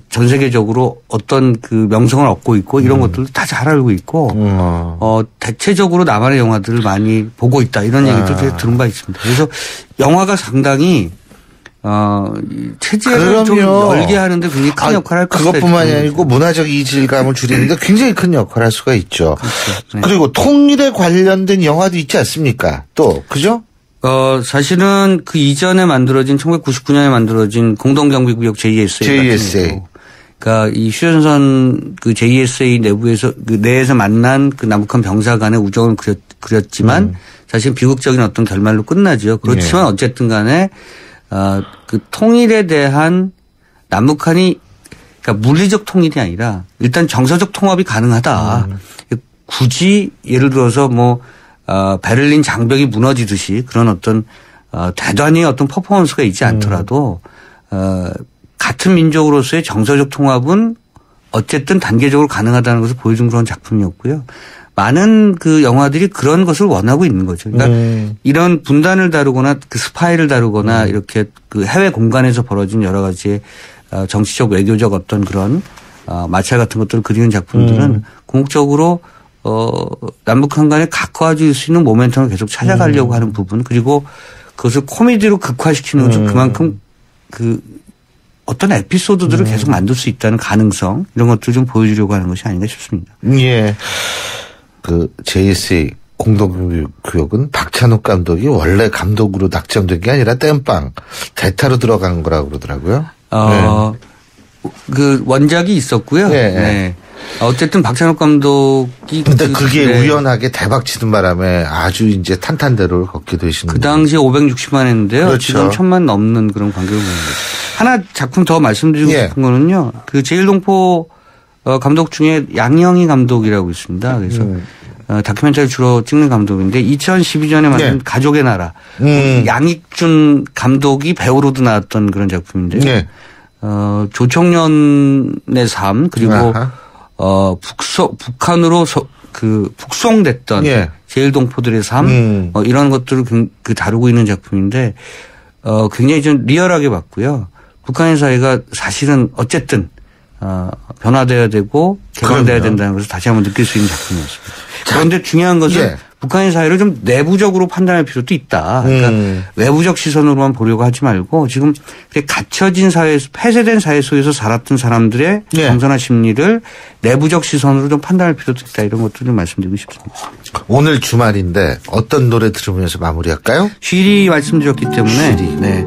전 세계적으로 어떤 그 명성을 얻고 있고 이런 것들도 다 잘 알고 있고 대체적으로 남한의 영화들을 많이 보고 있다 이런 얘기도 제가 들은 바 있습니다. 그래서 영화가 상당히 체제를 좀 열게 하는데 굉장히 큰 역할을 할 것이다. 그것뿐만이 아니고 문화적 이질감을 줄이는데 굉장히 큰 역할을 할 수가 있죠. 그렇죠. 네. 그리고 통일에 관련된 영화도 있지 않습니까? 또 그죠? 사실은 그 이전에 만들어진 1999년에 만들어진 공동경비구역 JSA. 그러니까 이 휴전선 그 JSA 내에서 만난 그 남북한 병사 간의 우정을 그렸지만 사실 비극적인 어떤 결말로 끝나죠. 그렇지만 어쨌든 간에 그 통일에 대한 남북한이 그러니까 물리적 통일이 아니라 일단 정서적 통합이 가능하다. 굳이 예를 들어서 베를린 장벽이 무너지듯이 그런 어떤 대단히 어떤 퍼포먼스가 있지 않더라도 같은 민족으로서의 정서적 통합은 어쨌든 단계적으로 가능하다는 것을 보여준 그런 작품이었고요. 많은 그 영화들이 그런 것을 원하고 있는 거죠. 그러니까 이런 분단을 다루거나 그 스파이를 다루거나 이렇게 그 해외 공간에서 벌어진 여러 가지의 정치적 외교적 어떤 그런 마찰 같은 것들을 그리는 작품들은 궁극적으로 남북한 간에 가까워질 수 있는 모멘텀을 계속 찾아가려고 하는 부분 그리고 그것을 코미디로 극화시키는 것은 그만큼 그 어떤 에피소드들을 계속 만들 수 있다는 가능성 이런 것들을 좀 보여주려고 하는 것이 아닌가 싶습니다. 예. 그 JSA 공동경비구역은 박찬욱 감독이 원래 감독으로 낙점된 게 아니라 땜빵 대타로 들어간 거라고 그러더라고요. 그 원작이 있었고요. 네. 어쨌든 박찬욱 감독이 근데 그게 우연하게 대박 치는 바람에 아주 이제 탄탄대로를 걷게 되신 그 당시에 560만 했는데요. 그렇죠. 지금 1000만 넘는 그런 관계를 보는 거죠. 하나 작품 더 말씀드리고 싶은 거는요. 그 제일동포 감독 중에 양영희 감독이라고 있습니다. 그래서 다큐멘터리 주로 찍는 감독인데 2012년에 만든 가족의 나라 양익준 감독이 배우로도 나왔던 그런 작품인데요. 조청년의 삶 그리고 북한으로 북송됐던 제일동포들의 삶 이런 것들을 다루고 있는 작품인데 굉장히 좀 리얼하게 봤고요. 북한의 사회가 사실은 어쨌든 변화돼야 되고 개방돼야 된다는 것을 다시 한번 느낄 수 있는 작품이었습니다. 그런데 중요한 것은 북한의 사회를 좀 내부적으로 판단할 필요도 있다. 그러니까 외부적 시선으로만 보려고 하지 말고 지금 갇혀진 사회에서 폐쇄된 사회 속에서 살았던 사람들의 정서나 심리를 내부적 시선으로 좀 판단할 필요도 있다. 이런 것도 좀 말씀드리고 싶습니다. 오늘 주말인데 어떤 노래 들으면서 마무리할까요? 쉬리 말씀드렸기 때문에 네.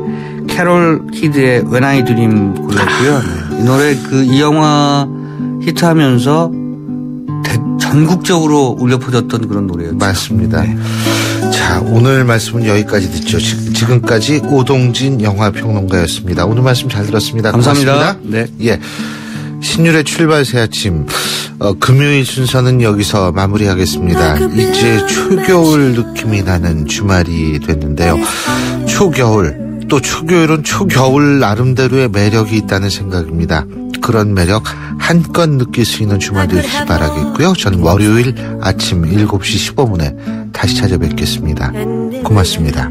캐롤 키드의 When I Dream 골랐고요. 이 노래 이 영화 히트하면서 전국적으로 울려 퍼졌던 그런 노래였죠. 맞습니다. 자, 오늘 말씀은 여기까지 듣죠. 지금까지 오동진 영화평론가였습니다. 오늘 말씀 잘 들었습니다. 감사합니다. 고맙습니다. 네. 예. 신율의 출발 새 아침. 금요일 순서는 여기서 마무리하겠습니다. 이제 초겨울 느낌이 나는 주말이 됐는데요. 초겨울. 또 초겨울은 초겨울 나름대로의 매력이 있다는 생각입니다. 그런 매력 한껏 느낄 수 있는 주말 되시기 바라겠고요. 저는 월요일 아침 7시 15분에 다시 찾아뵙겠습니다. 고맙습니다.